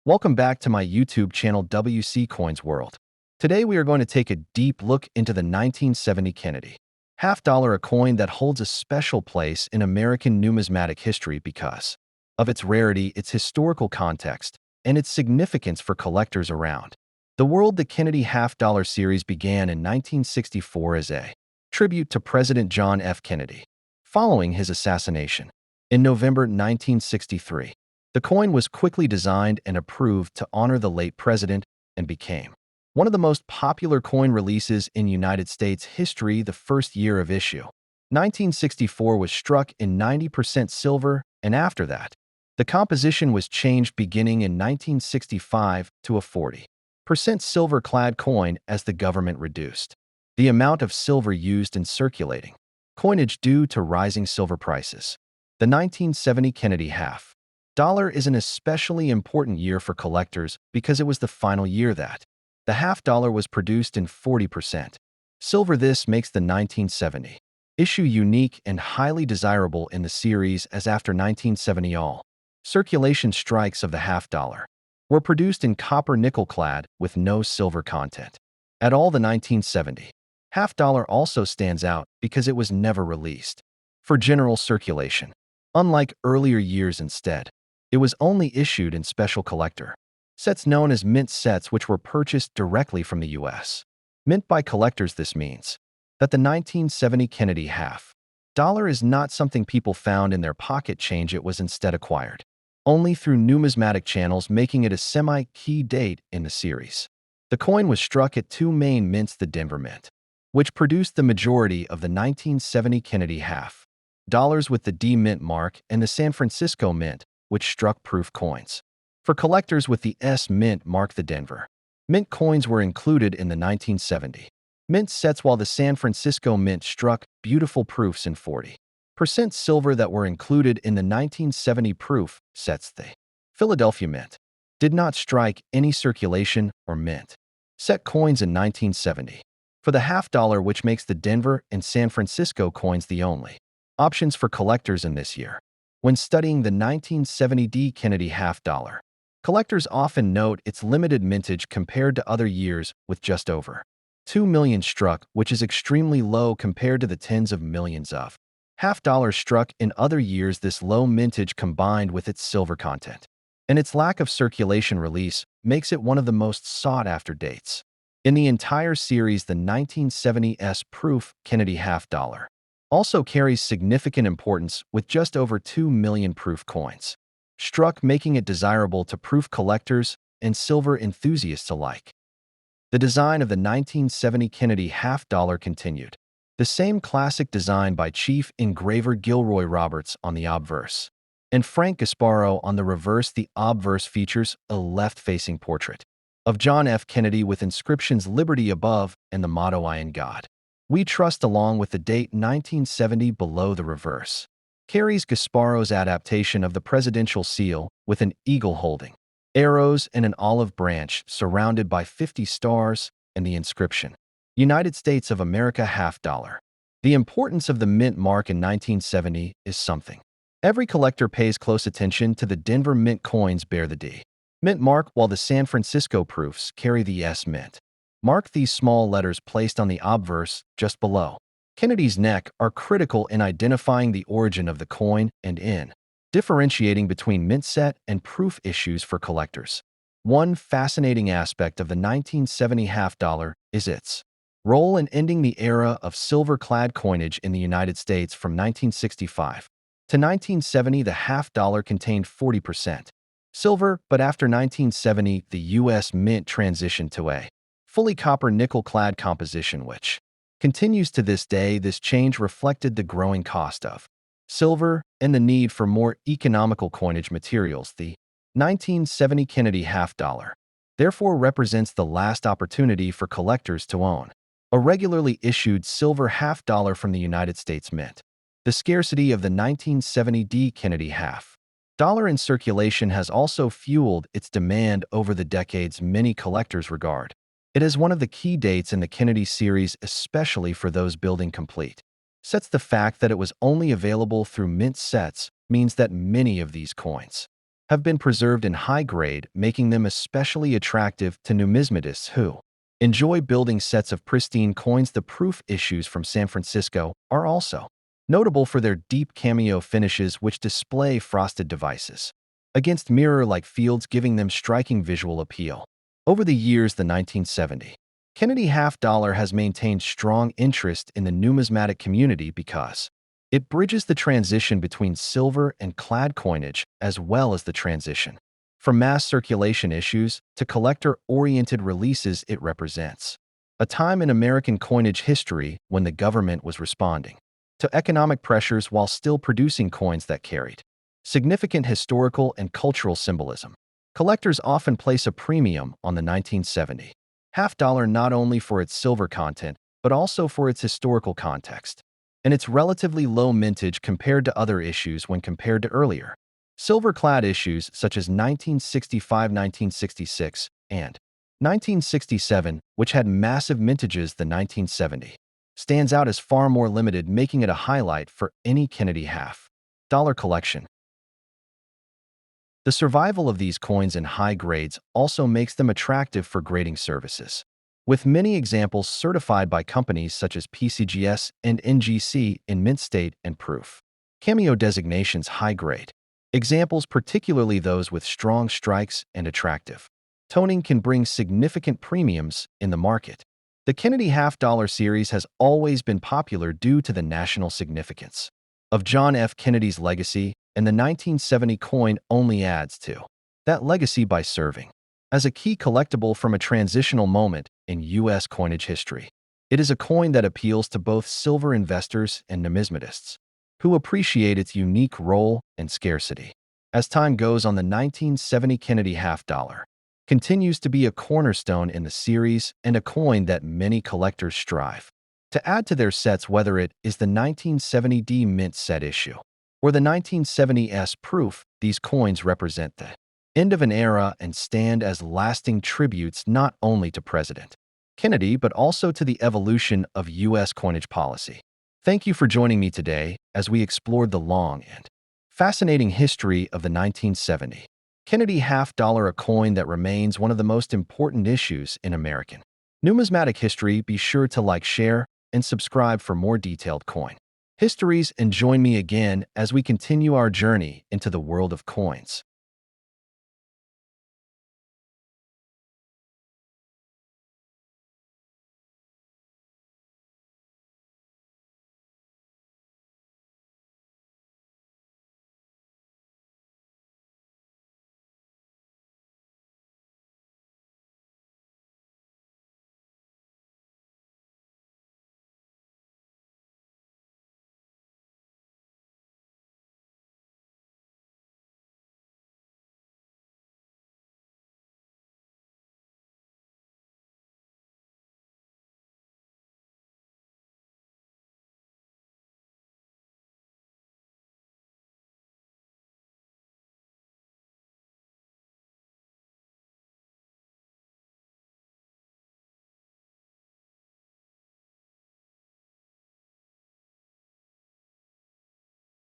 Welcome back to my YouTube channel WC Coins World. Today we are going to take a deep look into the 1970 Kennedy. Half dollar, a coin that holds a special place in American numismatic history because of its rarity, its historical context, and its significance for collectors around the world. The Kennedy half dollar series began in 1964 as a tribute to President John F. Kennedy following his assassination in November 1963. The coin was quickly designed and approved to honor the late president and became one of the most popular coin releases in United States history. The first year of issue, 1964, was struck in 90% silver, and after that, the composition was changed beginning in 1965 to a 40% silver-clad coin as the government reduced the amount of silver used in circulating coinage due to rising silver prices. The 1970 Kennedy half dollar is an especially important year for collectors because it was the final year that the half dollar was produced in 40% silver. This makes the 1970 issue unique and highly desirable in the series, as after 1970 all circulation strikes of the half dollar were produced in copper nickel clad with no silver content at all. The 1970 half dollar also stands out because it was never released for general circulation. Unlike earlier years, instead, it was only issued in special collector sets known as mint sets, which were purchased directly from the U.S. mint by collectors. This means that the 1970 Kennedy half dollar is not something people found in their pocket change. It was instead acquired only through numismatic channels, making it a semi-key date in the series. The coin was struck at two main mints: the Denver Mint, which produced the majority of the 1970 Kennedy half dollars with the D Mint mark, and the San Francisco Mint, which struck proof coins for collectors with the S Mint mark. The Denver Mint coins were included in the 1970 mint sets, while the San Francisco Mint struck beautiful proofs in 40% silver that were included in the 1970 proof sets. The Philadelphia Mint did not strike any circulation or mint set coins in 1970 for the half dollar, which makes the Denver and San Francisco coins the only options for collectors in this year. When studying the 1970 D Kennedy half dollar, collectors often note its limited mintage compared to other years with just over 2 million struck, which is extremely low compared to the tens of millions of half dollars struck in other years. This low mintage, combined with its silver content and its lack of circulation release, makes it one of the most sought-after dates in the entire series. The 1970 S proof Kennedy half dollar also carries significant importance, with just over 2 million proof coins struck, making it desirable to proof collectors and silver enthusiasts alike. The design of the 1970 Kennedy half dollar continued the same classic design by Chief Engraver Gilroy Roberts on the obverse and Frank Gasparo on the reverse. The obverse features a left-facing portrait of John F. Kennedy with inscriptions "Liberty" above and the motto "I in God We Trust," along with the date 1970 below. The reverse carries Gasparo's adaptation of the presidential seal with an eagle holding arrows and an olive branch surrounded by 50 stars and the inscription "United States of America half dollar." The importance of the mint mark in 1970 is something every collector pays close attention to. The Denver Mint coins bear the D Mint mark, while the San Francisco proofs carry the S Mint mark. These small letters placed on the obverse just below Kennedy's neck are critical in identifying the origin of the coin and in differentiating between mint set and proof issues for collectors. One fascinating aspect of the 1970 half dollar is its role in ending the era of silver-clad coinage in the United States. From 1965 to 1970, the half dollar contained 40% silver, but after 1970, the U.S. Mint transitioned to a fully copper nickel-clad composition, which continues to this day. This change reflected the growing cost of silver and the need for more economical coinage materials. The 1970 Kennedy half dollar therefore represents the last opportunity for collectors to own a regularly issued silver half dollar from the United States Mint. The scarcity of the 1970 D Kennedy half dollar in circulation has also fueled its demand over the decades. Many collectors regard it as one of the key dates in the Kennedy series, especially for those building complete sets. The fact that it was only available through mint sets means that many of these coins have been preserved in high grade, making them especially attractive to numismatists who enjoy building sets of pristine coins. The proof issues from San Francisco are also notable for their deep cameo finishes, which display frosted devices against mirror-like fields, giving them striking visual appeal. Over the years, the 1970 Kennedy half dollar has maintained strong interest in the numismatic community because it bridges the transition between silver and clad coinage, as well as the transition from mass circulation issues to collector-oriented releases. It represents a time in American coinage history when the government was responding to economic pressures while still producing coins that carried significant historical and cultural symbolism. Collectors often place a premium on the 1970 half dollar not only for its silver content, but also for its historical context and its relatively low mintage compared to other issues. When compared to earlier silver-clad issues such as 1965, 1966, and 1967, which had massive mintages, the 1970 stands out as far more limited, making it a highlight for any Kennedy half-dollar collection. The survival of these coins in high grades also makes them attractive for grading services, with many examples certified by companies such as PCGS and NGC in mint state and proof. Cameo designations high grade. Examples, particularly those with strong strikes and attractive toning, can bring significant premiums in the market. The Kennedy half-dollar series has always been popular due to the national significance of John F. Kennedy's legacy, and the 1970 coin only adds to that legacy by serving as a key collectible from a transitional moment in U.S. coinage history. It is a coin that appeals to both silver investors and numismatists who appreciate its unique role and scarcity. As time goes on, the 1970 Kennedy half-dollar continues to be a cornerstone in the series and a coin that many collectors strive to add to their sets, whether it is the 1970D mint set issue or the 1970S proof. These coins represent the end of an era and stand as lasting tributes not only to President Kennedy but also to the evolution of U.S. coinage policy. Thank you for joining me today as we explored the long and fascinating history of the 1970 Kennedy half-dollar, a coin that remains one of the most important issues in American numismatic history. Be sure to like, share, and subscribe for more detailed coin histories, and join me again as we continue our journey into the world of coins.